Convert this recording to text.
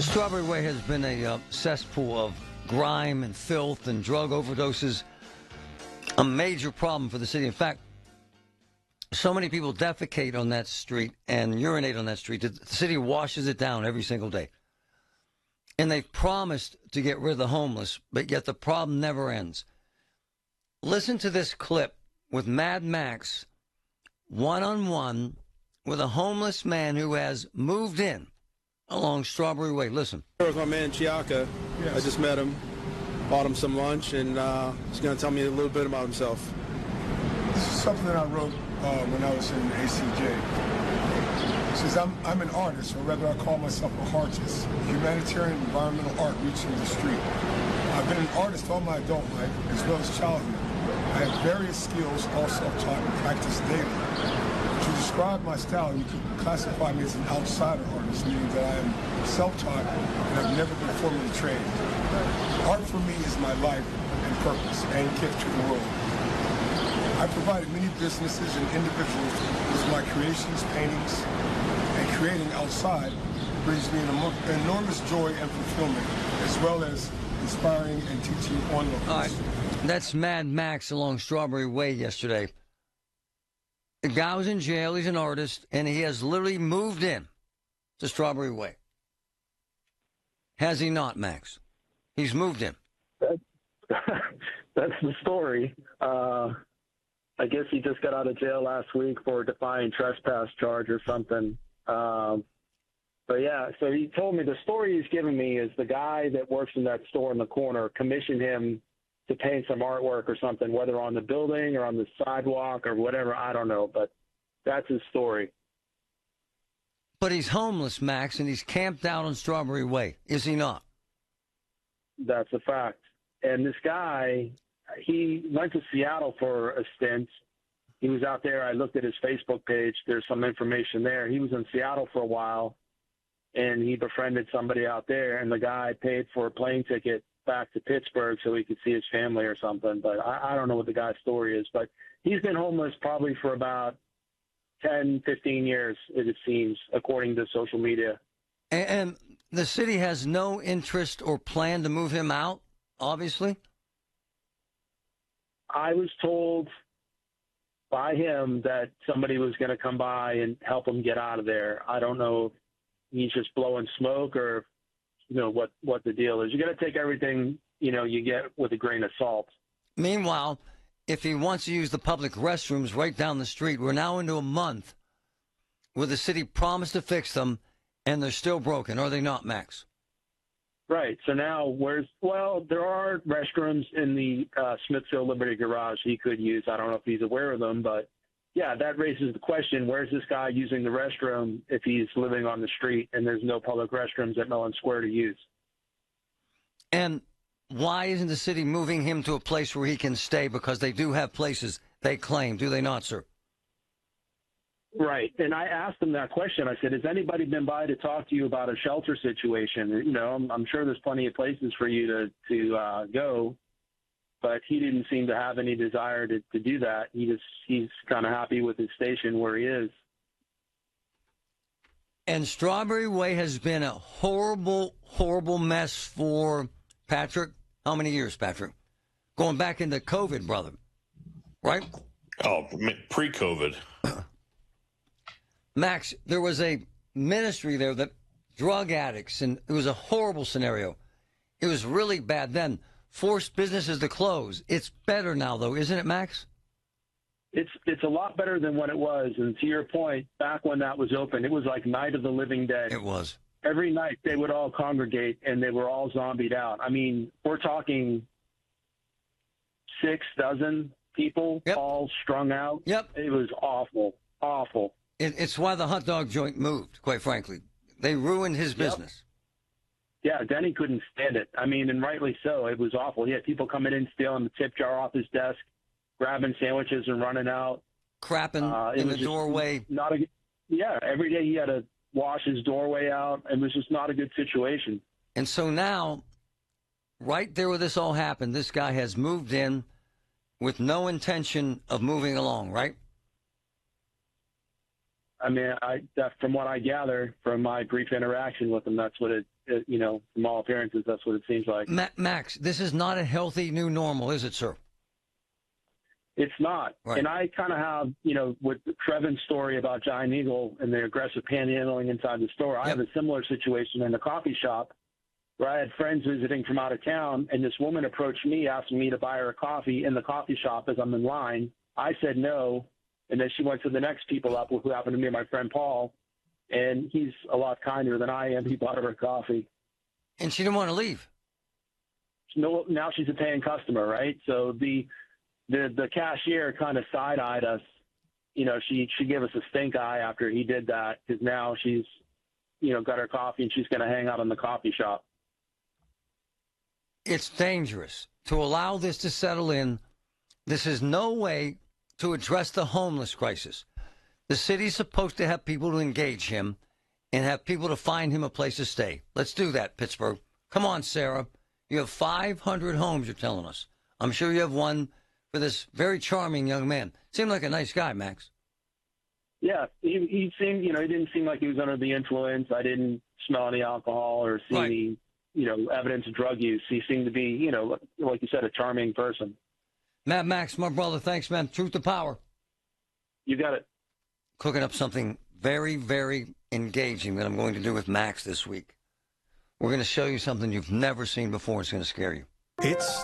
Strawberry Way has been a cesspool of grime and filth and drug overdoses, a major problem for the city. In fact, so many people defecate on that street and urinate on that street that the city washes it down every single day. And they've promised to get rid of the homeless, but yet the problem never ends. Listen to this clip with Mad Max, one-on-one with a homeless man who has moved in along Strawberry Way. Listen. Here with my man Chiaka. Yes. I just met him, bought him some lunch, and he's going to tell me a little bit about himself. This is something I wrote when I was in ACJ. It says, I'm an artist, or rather I call myself a artist, humanitarian environmental art reaching the street. I've been an artist all my adult life, as well as childhood. I have various skills, all self-taught and practiced daily. To describe my style, you could classify me as an outsider artist, meaning that I am self-taught and have never been formally trained. Art for me is my life and purpose and gift to the world. I provided many businesses and individuals with my creations, paintings, and creating outside brings me an enormous joy and fulfillment, as well as inspiring and teaching onlookers. All right, that's Mad Max along Strawberry Way yesterday. The guy was in jail, he's an artist, and he has literally moved in to Strawberry Way. Has he not, Max? He's moved in. That's the story. I guess he just got out of jail last week for a defying trespass charge or something. But yeah, so he told me the story he's giving me is the guy that works in that store in the corner commissioned him to paint some artwork or something, whether on the building or on the sidewalk or whatever, I don't know, but that's his story. But he's homeless, Max, and he's camped out on Strawberry Way, is he not? That's a fact. And this guy, he went to Seattle for a stint. He was out there. I looked at his Facebook page. There's some information there. He was in Seattle for a while, and he befriended somebody out there, and the guy paid for a plane ticket back to Pittsburgh so he could see his family or something. But I don't know what the guy's story is. But he's been homeless probably for about 10, 15 years, it seems, according to social media. And the city has no interest or plan to move him out, obviously? I was told by him that somebody was going to come by and help him get out of there. I don't know if he's just blowing smoke or what the deal is. You got to take everything, you get with a grain of salt. Meanwhile, if he wants to use the public restrooms right down the street, we're now into a month where the city promised to fix them, and they're still broken, are they not, Max? Right. So now there are restrooms in the Smithfield Liberty Garage he could use. I don't know if he's aware of them, but yeah, that raises the question, where's this guy using the restroom if he's living on the street and there's no public restrooms at Mellon Square to use? And why isn't the city moving him to a place where he can stay? Because they do have places, they claim, do they not, sir? Right. And I asked him that question. I said, has anybody been by to talk to you about a shelter situation? I'm sure there's plenty of places for you to go. But he didn't seem to have any desire to do that. He's kind of happy with his station where he is. And Strawberry Way has been a horrible, horrible mess for Patrick. How many years, Patrick? Going back into COVID, brother. Right? Oh, pre-COVID. Max, there was a ministry there that drug addicts, and it was a horrible scenario. It was really bad then. Forced businesses to close. It's better now, though, isn't it, Max? It's a lot better than what it was. And to your point, back when that was open, it was like Night of the Living Dead. It was. Every night they would all congregate, and they were all zombied out. I mean, we're talking 6 dozen people all strung out. Yep. It was awful, awful. It's why the hot dog joint moved, quite frankly. They ruined his business. Yeah, Denny couldn't stand it. I mean, and rightly so. It was awful. He had people coming in, stealing the tip jar off his desk, grabbing sandwiches and running out. Crapping in the doorway. Every day he had to wash his doorway out. It was just not a good situation. And so now, right there where this all happened, this guy has moved in with no intention of moving along, right? I mean, from what I gather from my brief interaction with him, that's what from all appearances, that's what it seems like. Max, this is not a healthy new normal, is it, sir? It's not. Right. And I kind of have, with Trevin's story about Giant Eagle and the aggressive panhandling inside the store, I have a similar situation in the coffee shop where I had friends visiting from out of town, and this woman approached me asking me to buy her a coffee in the coffee shop as I'm in line. I said no, and then she went to the next people up, who happened to be my friend Paul, and he's a lot kinder than I am. He bought her a coffee. And she didn't want to leave. No, now she's a paying customer, right? So the cashier kind of side-eyed us. She gave us a stink eye after he did that, because now she's, got her coffee and she's going to hang out in the coffee shop. It's dangerous to allow this to settle in. This is no way to address the homeless crisis. The city's supposed to have people to engage him and have people to find him a place to stay. Let's do that, Pittsburgh. Come on, Sarah. You have 500 homes, you're telling us. I'm sure you have one for this very charming young man. Seemed like a nice guy, Max. Yeah, he seemed, he didn't seem like he was under the influence. I didn't smell any alcohol or see any, evidence of drug use. He seemed to be, like you said, a charming person. Mad Max, my brother, thanks, man. Truth to power. You got it. Cooking up something very, very engaging that I'm going to do with Max this week. We're going to show you something you've never seen before. It's going to scare you. It's